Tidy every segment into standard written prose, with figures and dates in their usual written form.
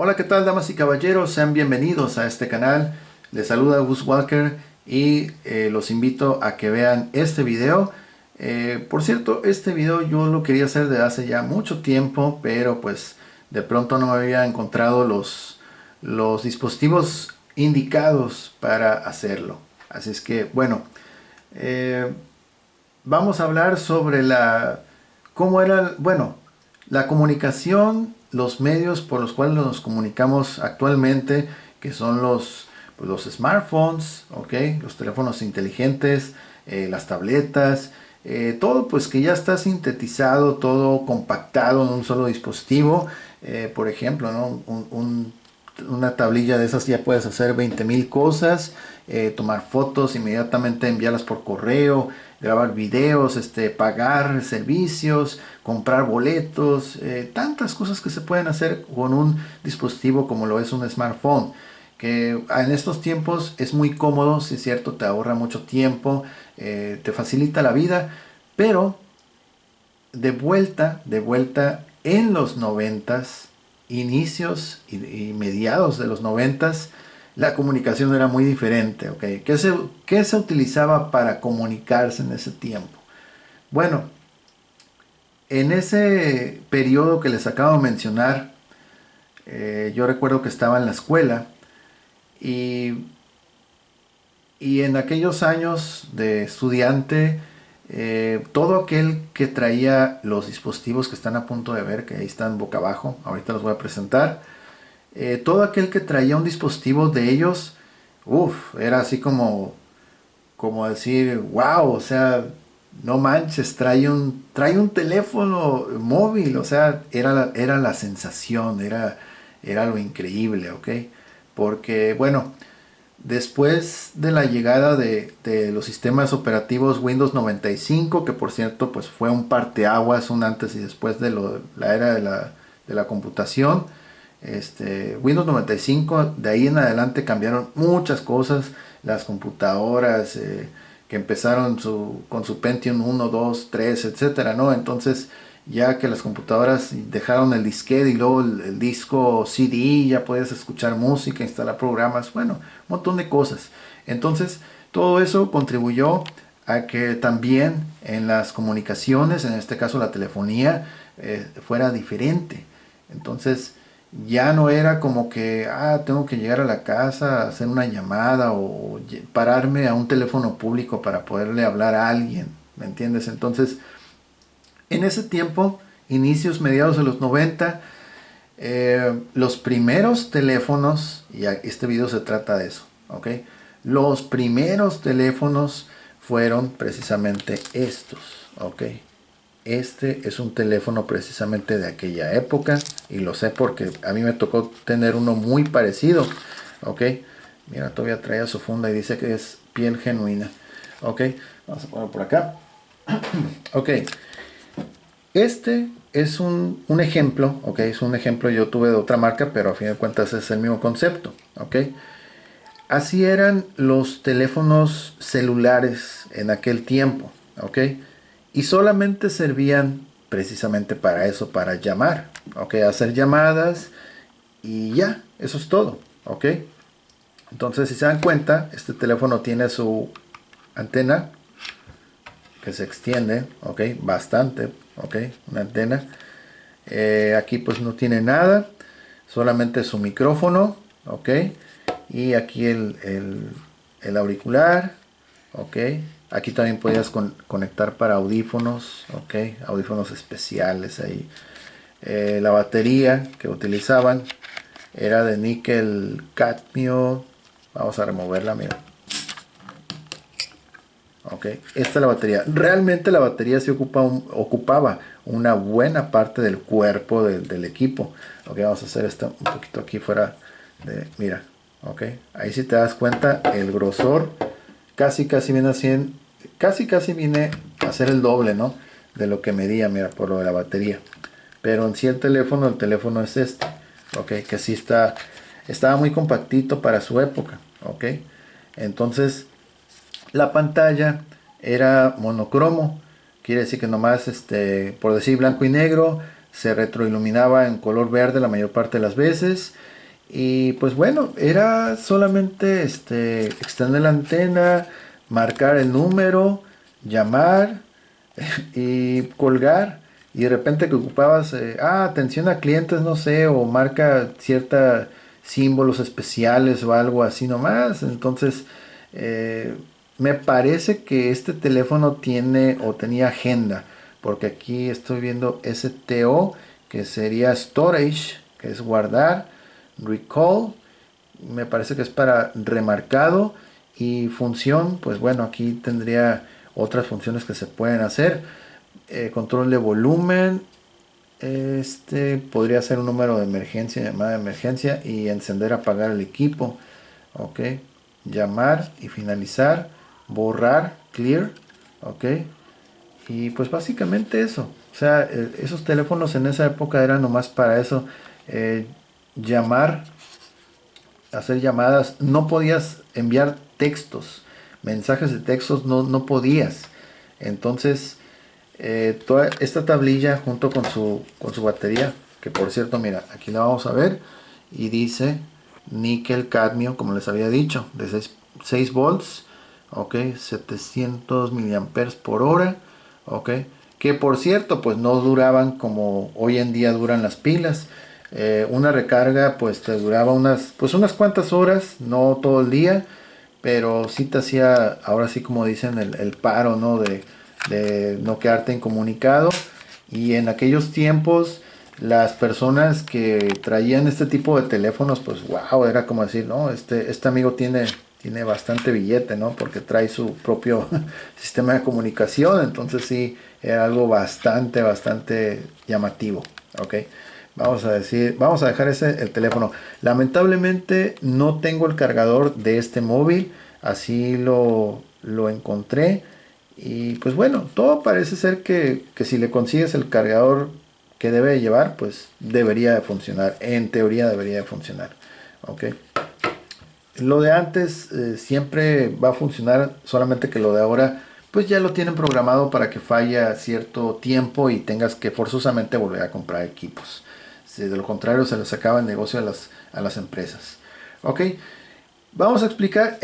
Hola, ¿qué tal, damas y caballeros? Sean bienvenidos a este canal. Les saluda Gus Walker y los invito a que vean este video. Por cierto, este video yo lo quería hacer de hace ya mucho tiempo, pero pues de pronto no me había encontrado los dispositivos indicados para hacerlo. Así es que, bueno, eh, vamos a hablar sobre cómo era, bueno, la comunicación, los medios por los cuales nos comunicamos actualmente, que son pues, los smartphones, ¿ok? Los teléfonos inteligentes, las tabletas, todo pues que ya está sintetizado, todo compactado en un solo dispositivo. Por ejemplo, ¿no? Una tablilla de esas ya puedes hacer 20,000 cosas, tomar fotos, inmediatamente enviarlas por correo, grabar videos, pagar servicios, comprar boletos, tantas cosas que se pueden hacer con un dispositivo como lo es un smartphone, que en estos tiempos es muy cómodo, si es cierto, te ahorra mucho tiempo, te facilita la vida, pero de vuelta en los noventas, inicios y mediados de los noventas, la comunicación era muy diferente, ¿ok? ¿Qué se utilizaba para comunicarse en ese tiempo? Bueno, en ese periodo que les acabo de mencionar, yo recuerdo que estaba en la escuela y Y en aquellos años de estudiante, todo aquel que traía los dispositivos que están a punto de ver, que ahí están boca abajo, ahorita los voy a presentar, todo aquel que traía un dispositivo de ellos, era así como decir, wow, o sea, no manches, trae un teléfono móvil, o sea, era la sensación, era lo increíble, ¿ok? Porque, bueno, después de la llegada de los sistemas operativos Windows 95, que por cierto pues fue un parteaguas, un antes y después de la era de la computación, Windows 95, de ahí en adelante cambiaron muchas cosas, las computadoras que empezaron con su Pentium 1, 2, 3, etcétera, ¿no? Entonces, ya que las computadoras dejaron el disquete y luego el disco CD, ya puedes escuchar música, instalar programas, bueno, un montón de cosas. Entonces, todo eso contribuyó a que también en las comunicaciones, en este caso la telefonía, fuera diferente. Entonces, ya no era como que, tengo que llegar a la casa, hacer una llamada o pararme a un teléfono público para poderle hablar a alguien, ¿me entiendes? Entonces, en ese tiempo, inicios, mediados de los 90, los primeros teléfonos, y este video se trata de eso, ¿ok? Los primeros teléfonos fueron precisamente estos, ¿ok? Este es un teléfono precisamente de aquella época y lo sé porque a mí me tocó tener uno muy parecido, ¿ok? Mira, todavía trae su funda y dice que es piel genuina, ¿ok? Vamos a ponerlo por acá, ¿ok? Este es un ejemplo, ¿ok? Es un ejemplo, yo tuve de otra marca, pero a fin de cuentas es el mismo concepto, ¿ok? Así eran los teléfonos celulares en aquel tiempo, ¿ok? Y solamente servían precisamente para eso, para llamar, ¿ok? Hacer llamadas y ya, eso es todo, ¿ok? Entonces, si se dan cuenta, este teléfono tiene su antena que se extiende, ¿ok? Bastante, ¿ok? Una antena. Aquí pues no tiene nada, solamente su micrófono, ¿ok? Y aquí el auricular, ¿ok? Aquí también podías conectar para audífonos, ¿ok? Audífonos especiales ahí. La batería que utilizaban era de níquel cadmio. Vamos a removerla, mira. Ok, esta es la batería. Realmente la batería se ocupaba una buena parte del cuerpo del equipo. Ok, vamos a hacer esto un poquito aquí fuera de... Mira, ok. Ahí si te das cuenta, el grosor casi viene a 100, casi viene a ser el doble, ¿no? De lo que medía, mira, por lo de la batería. Pero en sí el teléfono es este. Ok, que sí estaba muy compactito para su época. Ok, entonces... La pantalla era monocromo, quiere decir que nomás, por decir blanco y negro, se retroiluminaba en color verde la mayor parte de las veces. Y pues bueno, era solamente extender la antena, marcar el número, llamar y colgar. Y de repente que ocupabas, atención a clientes, no sé, o marca cierta símbolos especiales o algo así nomás. Entonces, eh, me parece que este teléfono tiene o tenía agenda, porque aquí estoy viendo STO, que sería storage, que es guardar, recall, me parece que es para remarcado, y función, pues bueno, aquí tendría otras funciones que se pueden hacer. Control de volumen, podría ser un número de emergencia, llamada de emergencia, y encender, apagar el equipo. Ok, llamar y finalizar, borrar, clear. Ok, y pues básicamente eso. O sea, esos teléfonos en esa época eran nomás para eso. eh, Llamar, hacer llamadas, no podías enviar textos, mensajes de textos, no podías. Entonces, toda esta tablilla junto con su batería, que por cierto, mira, aquí la vamos a ver, y dice níquel cadmio, como les había dicho, de 6 volts, ok, 700 miliamperes por hora, ok, que por cierto, pues no duraban como hoy en día duran las pilas. Una recarga pues te duraba unas cuantas horas, no todo el día, pero sí te hacía, ahora sí como dicen, el paro, ¿no? De no quedarte incomunicado. Y en aquellos tiempos, las personas que traían este tipo de teléfonos, pues wow, era como decir, no, este amigo tiene bastante billete, ¿no? Porque trae su propio sistema de comunicación, entonces sí, era algo bastante llamativo, ¿ok? Vamos a dejar el teléfono. Lamentablemente no tengo el cargador de este móvil, así lo encontré. Y pues bueno, todo parece ser que si le consigues el cargador que debe llevar, pues debería de funcionar. En teoría debería de funcionar. ¿Ok? Lo de antes siempre va a funcionar, solamente que lo de ahora pues ya lo tienen programado para que falle a cierto tiempo y tengas que forzosamente volver a comprar equipos. Si de lo contrario se les acaba el negocio a las empresas. Ok, vamos a explicar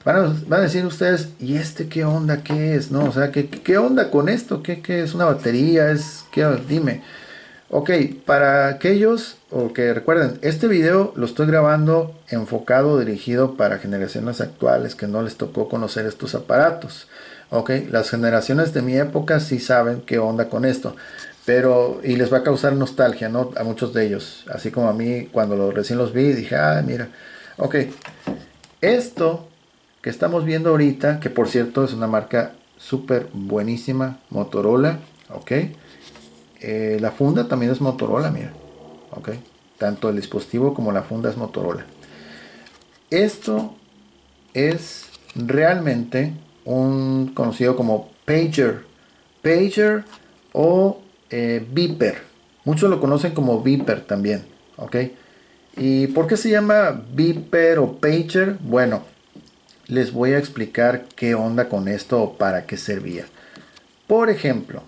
van a decir ustedes, ¿y qué onda? ¿Qué es? ¿No? O sea, ¿qué onda con esto? ¿Qué es una batería? Dime. Ok, para aquellos o que recuerden, este video lo estoy grabando enfocado, dirigido para generaciones actuales que no les tocó conocer estos aparatos. Ok, las generaciones de mi época sí saben qué onda con esto, pero y les va a causar nostalgia, ¿no? A muchos de ellos, así como a mí cuando recién los vi dije, mira, ok, esto que estamos viendo ahorita, que por cierto es una marca súper buenísima, Motorola, ok. La funda también es Motorola, mira. Ok. Tanto el dispositivo como la funda es Motorola. Esto es realmente un conocido como pager. Pager o beeper. Muchos lo conocen como beeper también. Ok. ¿Y por qué se llama beeper o pager? Bueno, les voy a explicar qué onda con esto o para qué servía. Por ejemplo,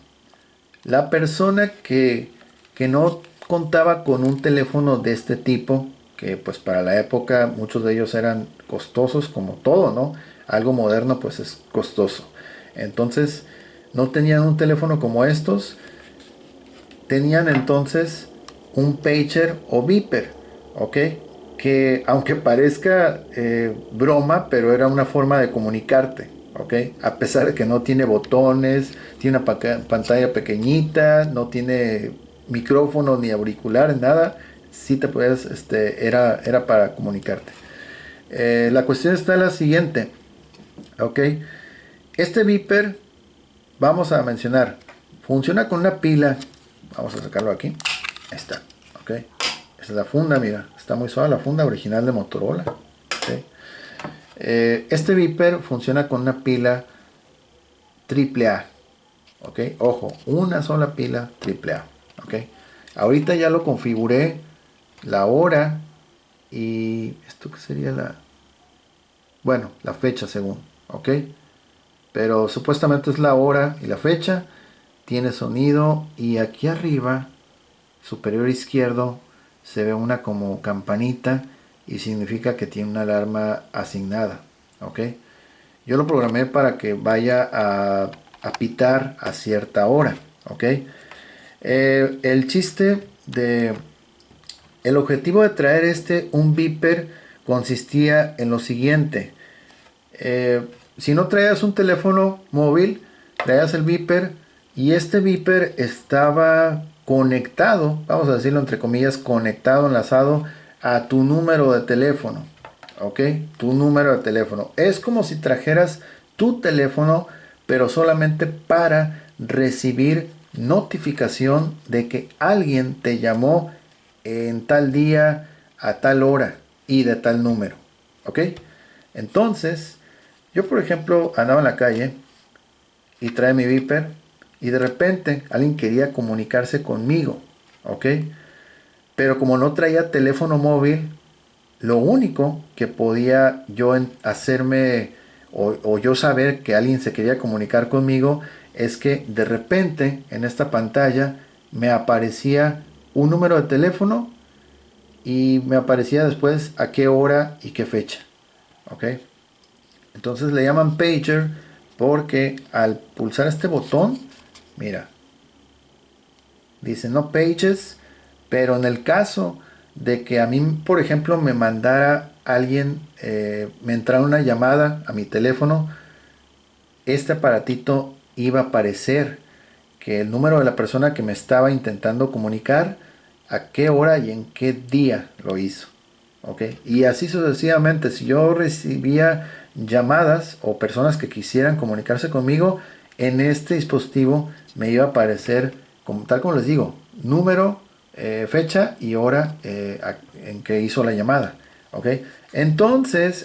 la persona que no contaba con un teléfono de este tipo, que pues para la época muchos de ellos eran costosos como todo, ¿no? Algo moderno pues es costoso. Entonces no tenían un teléfono como estos, tenían entonces un pager o beeper, ¿ok? Que aunque parezca broma, pero era una forma de comunicarte, ¿ok? A pesar de que no tiene botones, tiene una pantalla pequeñita, no tiene micrófono ni auriculares, nada, sí te puedes, era para comunicarte. La cuestión está en la siguiente, ¿ok? Este beeper, vamos a mencionar, funciona con una pila. Vamos a sacarlo aquí. Ahí está. Ok. Esa es la funda, mira. Está muy suave la funda original de Motorola. Ok. Este Viper funciona con una pila AAA. Ok. Ojo, una sola pila AAA. Ok. Ahorita ya lo configuré. La hora. Y esto que sería bueno, la fecha según. Ok. Pero supuestamente es la hora y la fecha. Tiene sonido. Y aquí arriba superior izquierdo se ve una como campanita y significa que tiene una alarma asignada, ¿ok? Yo lo programé para que vaya a pitar a cierta hora, ¿ok? El chiste de... El objetivo de traer un beeper consistía en lo siguiente. Si no traías un teléfono móvil, traías el beeper y este beeper estaba conectado, vamos a decirlo entre comillas, conectado, enlazado a tu número de teléfono. ¿Ok? Tu número de teléfono. Es como si trajeras tu teléfono, pero solamente para recibir notificación de que alguien te llamó en tal día, a tal hora y de tal número. ¿Ok? Entonces, yo por ejemplo andaba en la calle y trae mi beeper y de repente alguien quería comunicarse conmigo. ¿Ok? Pero como no traía teléfono móvil, lo único que podía yo hacerme o yo saber que alguien se quería comunicar conmigo es que de repente en esta pantalla me aparecía un número de teléfono y me aparecía después a qué hora y qué fecha. ¿Ok? Entonces le llaman pager porque al pulsar este botón, mira, dice no pages, pero en el caso de que a mí, por ejemplo, me mandara alguien, me entrara una llamada a mi teléfono, este aparatito iba a aparecer que el número de la persona que me estaba intentando comunicar, a qué hora y en qué día lo hizo. ¿Ok? Y así sucesivamente, si yo recibía llamadas o personas que quisieran comunicarse conmigo, en este dispositivo me iba a aparecer, tal como les digo, número, fecha y hora en que hizo la llamada. ¿Ok? Entonces,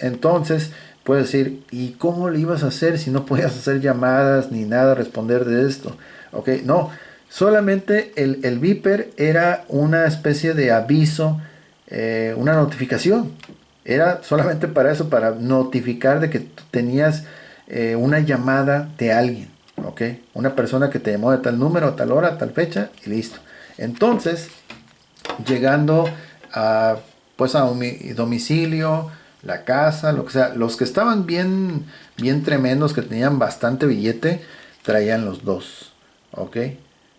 puedes decir, ¿y cómo le ibas a hacer si no podías hacer llamadas ni nada, responder de esto? ¿Ok? No, solamente el beeper era una especie de aviso, una notificación. Era solamente para eso, para notificar de que tú tenías una llamada de alguien, ¿ok? Una persona que te llamó de tal número, a tal hora, a tal fecha y listo. Entonces, llegando a, pues a mi domicilio, la casa, lo que sea, los que estaban bien tremendos, que tenían bastante billete, traían los dos, ¿ok?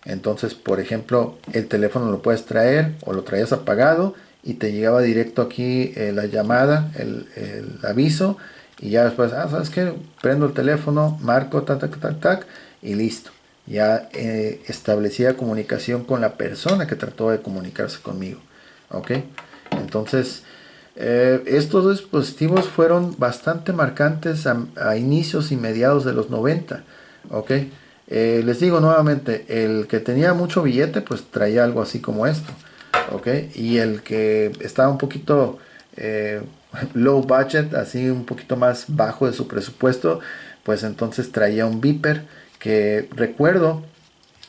Entonces, por ejemplo, el teléfono lo puedes traer o lo traías apagado y te llegaba directo aquí la llamada, el aviso y ya después, ¿sabes qué? Prendo el teléfono, marco, tac, tac, tac, tac y listo. Ya establecía comunicación con la persona que trató de comunicarse conmigo. ¿Ok? Entonces, estos dispositivos fueron bastante marcantes a inicios y mediados de los 90. ¿Ok? Les digo nuevamente, el que tenía mucho billete, pues traía algo así como esto. ¿Ok? Y el que estaba un poquito low budget, así un poquito más bajo de su presupuesto, pues entonces traía un beeper que recuerdo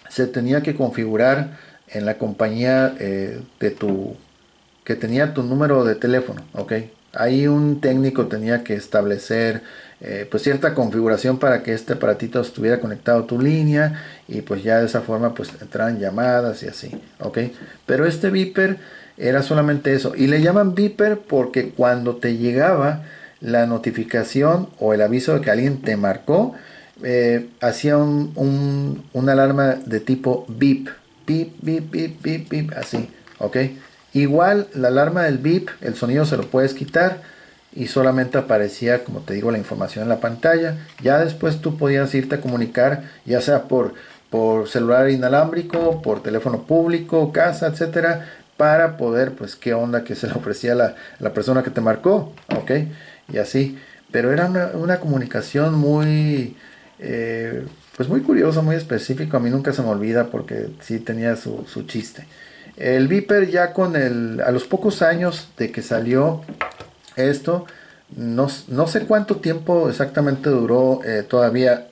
se tenía que configurar en la compañía que tenía tu número de teléfono, ¿ok? Ahí un técnico tenía que establecer pues cierta configuración para que este aparatito estuviera conectado a tu línea y pues ya de esa forma pues entraran llamadas y así, ¿ok? Pero este beeper era solamente eso y le llaman beeper porque cuando te llegaba la notificación o el aviso de que alguien te marcó, hacía una alarma de tipo beep, beep, beep, beep, beep, beep, así, ¿ok? Igual la alarma del beep, el sonido se lo puedes quitar y solamente aparecía, como te digo, la información en la pantalla. Ya después tú podías irte a comunicar, ya sea por celular inalámbrico, por teléfono público, casa, etcétera, para poder, pues, qué onda que se le ofrecía a la persona que te marcó, ¿ok? Y así. Pero era una comunicación muy, pues muy curiosa, muy específico. A mí nunca se me olvida porque sí tenía su chiste. El Viper ya a los pocos años de que salió esto, no sé cuánto tiempo exactamente duró todavía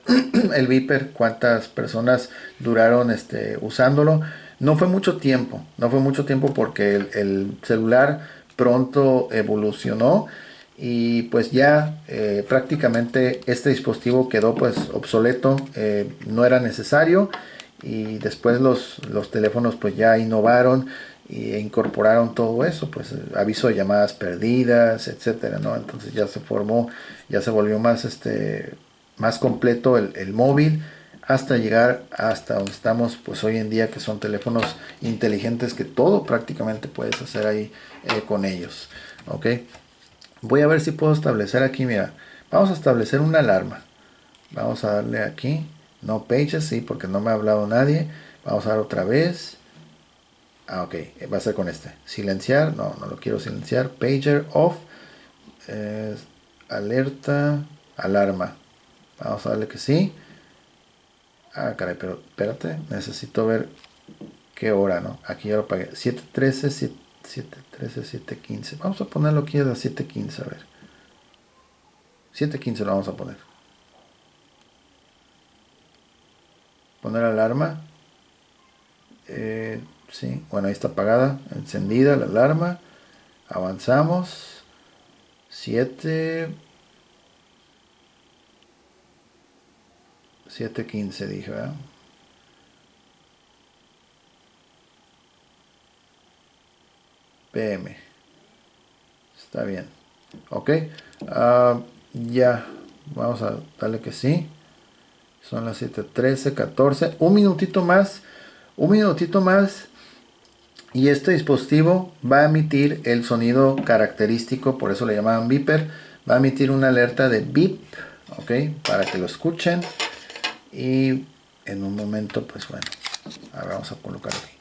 el Viper, cuántas personas duraron usándolo. No fue mucho tiempo, no fue mucho tiempo porque el celular pronto evolucionó y pues ya prácticamente este dispositivo quedó pues obsoleto, no era necesario y después los teléfonos pues ya innovaron e incorporaron todo eso, pues aviso de llamadas perdidas, etcétera, ¿no? Entonces ya se formó, ya se volvió más más completo el móvil, hasta llegar hasta donde estamos pues hoy en día, que son teléfonos inteligentes, que todo prácticamente puedes hacer ahí con ellos. Ok, voy a ver si puedo establecer aquí, mira, vamos a establecer una alarma. Vamos a darle aquí no pages, sí, porque no me ha hablado nadie. Vamos a dar otra vez. Ah, ok, va a ser con este. Silenciar, no, no lo quiero silenciar. Pager off. eh, Alerta, alarma. Vamos a darle que sí. Ah, caray, pero espérate, necesito ver qué hora, ¿no? Aquí ya lo pagué. 7:13, 7:13, 7:15. Vamos a ponerlo aquí a las 7:15, a ver. 7:15 lo vamos a poner. Poner alarma. Sí, bueno, ahí está apagada, encendida la alarma. Avanzamos. 7:15 dije, ¿verdad? PM. Está bien. Ok. Ya. Vamos a darle que sí. Son las 7:13, 14. Un minutito más. Un minutito más. Y este dispositivo va a emitir el sonido característico, por eso le llamaban beeper. Va a emitir una alerta de beep, ok, para que lo escuchen. Y en un momento, pues bueno, a ver, vamos a colocar aquí.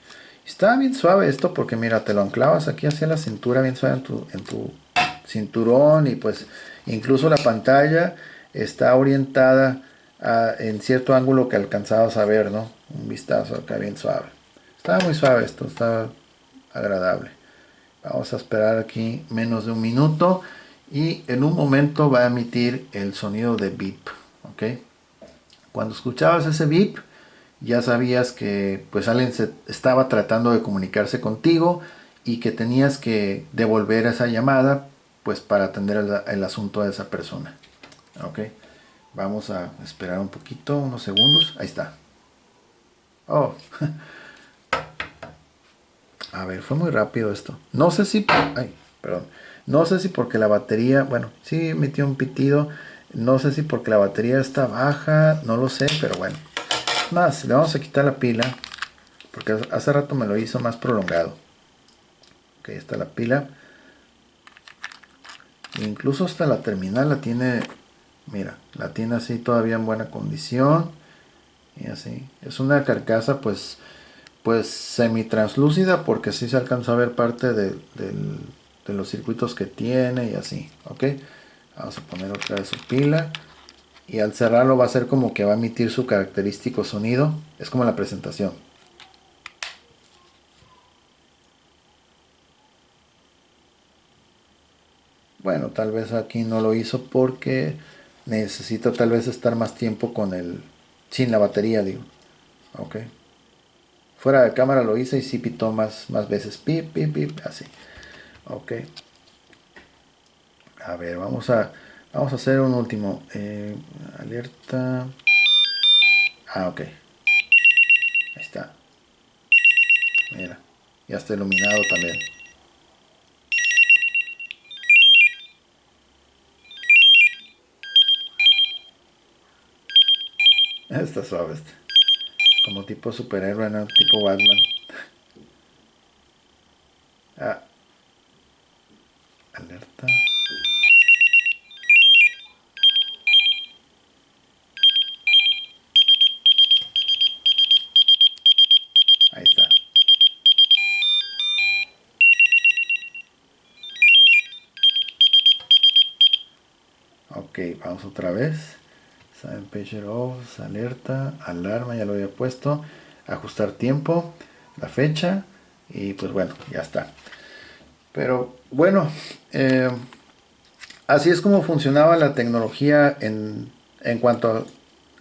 Está bien suave esto porque mira, te lo anclavas aquí hacia la cintura, bien suave en tu cinturón, y pues incluso la pantalla está orientada en cierto ángulo que alcanzabas a ver, ¿no? Un vistazo acá bien suave. Está muy suave esto, está agradable. Vamos a esperar aquí menos de un minuto y en un momento va a emitir el sonido de beep, ¿ok? Cuando escuchabas ese beep, ya sabías que pues alguien estaba tratando de comunicarse contigo y que tenías que devolver esa llamada pues para atender el asunto de esa persona. Ok, vamos a esperar un poquito, unos segundos. Ahí está. Oh, a ver, fue muy rápido esto. No sé si... Ay, perdón. No sé si porque la batería... Bueno, sí emitió un pitido. No sé si porque la batería está baja. No lo sé, pero bueno. Más, le vamos a quitar la pila. Porque hace rato me lo hizo más prolongado. Ok, está la pila. E incluso hasta la terminal la tiene... Mira, la tiene así todavía en buena condición. Y así. Es una carcasa pues semi-translúcida, porque sí se alcanza a ver parte de los circuitos que tiene y así. Ok. Vamos a poner otra vez su pila. Y al cerrarlo va a ser como que va a emitir su característico sonido. Es como la presentación. Bueno, tal vez aquí no lo hizo porque necesita tal vez estar más tiempo con el... sin la batería, digo. Ok. Fuera de cámara lo hice y sí pitó más veces. Pip, pip, pip, así. Ok. A ver, vamos a hacer un último. Alerta. Ah, ok. Ahí está. Mira. Ya está iluminado también. Está suave este. Como tipo superhéroe, ¿no? Tipo Batman. Ah, alerta. Ahí está. Ok, vamos otra vez. Silent Pager Off, alerta, alarma, ya lo había puesto. Ajustar tiempo, la fecha. Y pues bueno, ya está. Pero bueno, así es como funcionaba la tecnología en cuanto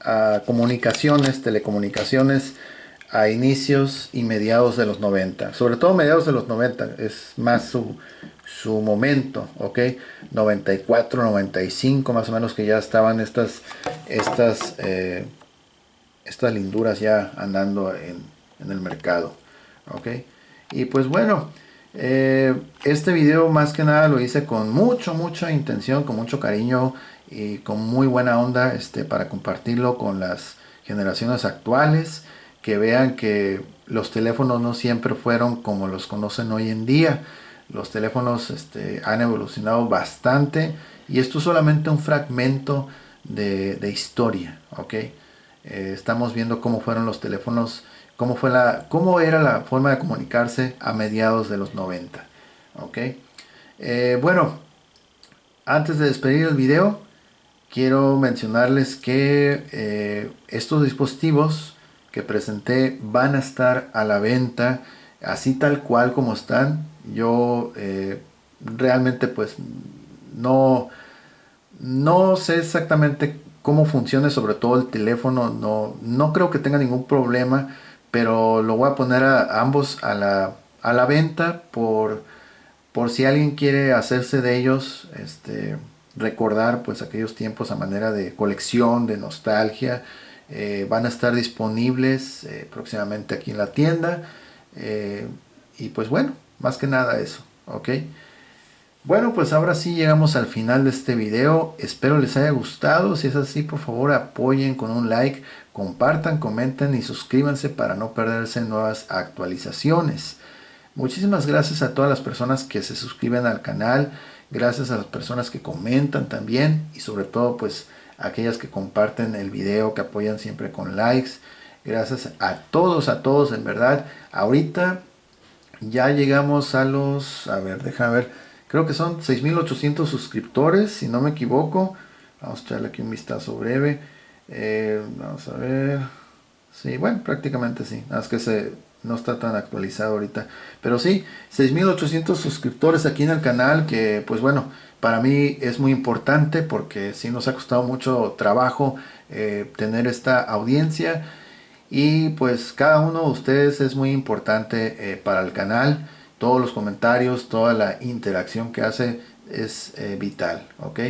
a comunicaciones, telecomunicaciones, a inicios y mediados de los 90. Sobre todo mediados de los 90 es más su momento, ¿ok? 94, 95 más o menos, que ya estaban estas estas linduras ya andando en el mercado. Ok, y pues bueno, este video más que nada lo hice con mucha intención, con mucho cariño y con muy buena onda, para compartirlo con las generaciones actuales, que vean que los teléfonos no siempre fueron como los conocen hoy en día. Los teléfonos han evolucionado bastante y esto es solamente un fragmento de historia, ¿ok? Estamos viendo cómo fueron los teléfonos, cómo era la forma de comunicarse a mediados de los 90, ¿ok? Bueno, antes de despedir el video, quiero mencionarles que estos dispositivos que presenté van a estar a la venta así tal cual como están. Yo realmente pues no, no sé exactamente cómo funcione, sobre todo el teléfono. No creo que tenga ningún problema, pero lo voy a poner a ambos a la venta por si alguien quiere hacerse de ellos, recordar pues aquellos tiempos a manera de colección, de nostalgia. Van a estar disponibles próximamente aquí en la tienda. eh, y pues bueno, más que nada eso, ¿ok? Bueno, pues ahora sí llegamos al final de este video. Espero les haya gustado. Si es así, por favor apoyen con un like, compartan, comenten y suscríbanse para no perderse nuevas actualizaciones. Muchísimas gracias a todas las personas que se suscriben al canal, gracias a las personas que comentan también y sobre todo pues a aquellas que comparten el video, que apoyan siempre con likes. Gracias a todos en verdad. Ahorita ya llegamos a los, a ver, déjame ver, creo que son 6.800 suscriptores, si no me equivoco. Vamos a echarle aquí un vistazo breve. Vamos a ver. Sí, bueno, prácticamente sí. Nada más que no está tan actualizado ahorita. Pero sí, 6.800 suscriptores aquí en el canal, que pues bueno, para mí es muy importante porque sí nos ha costado mucho trabajo tener esta audiencia. Y pues cada uno de ustedes es muy importante para el canal. Todos los comentarios, toda la interacción que hace es vital, ¿ok?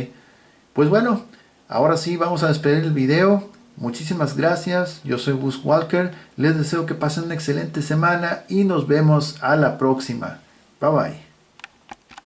Pues bueno, ahora sí vamos a despedir el video. Muchísimas gracias. Yo soy Gus Walker. Les deseo que pasen una excelente semana y nos vemos a la próxima. Bye bye.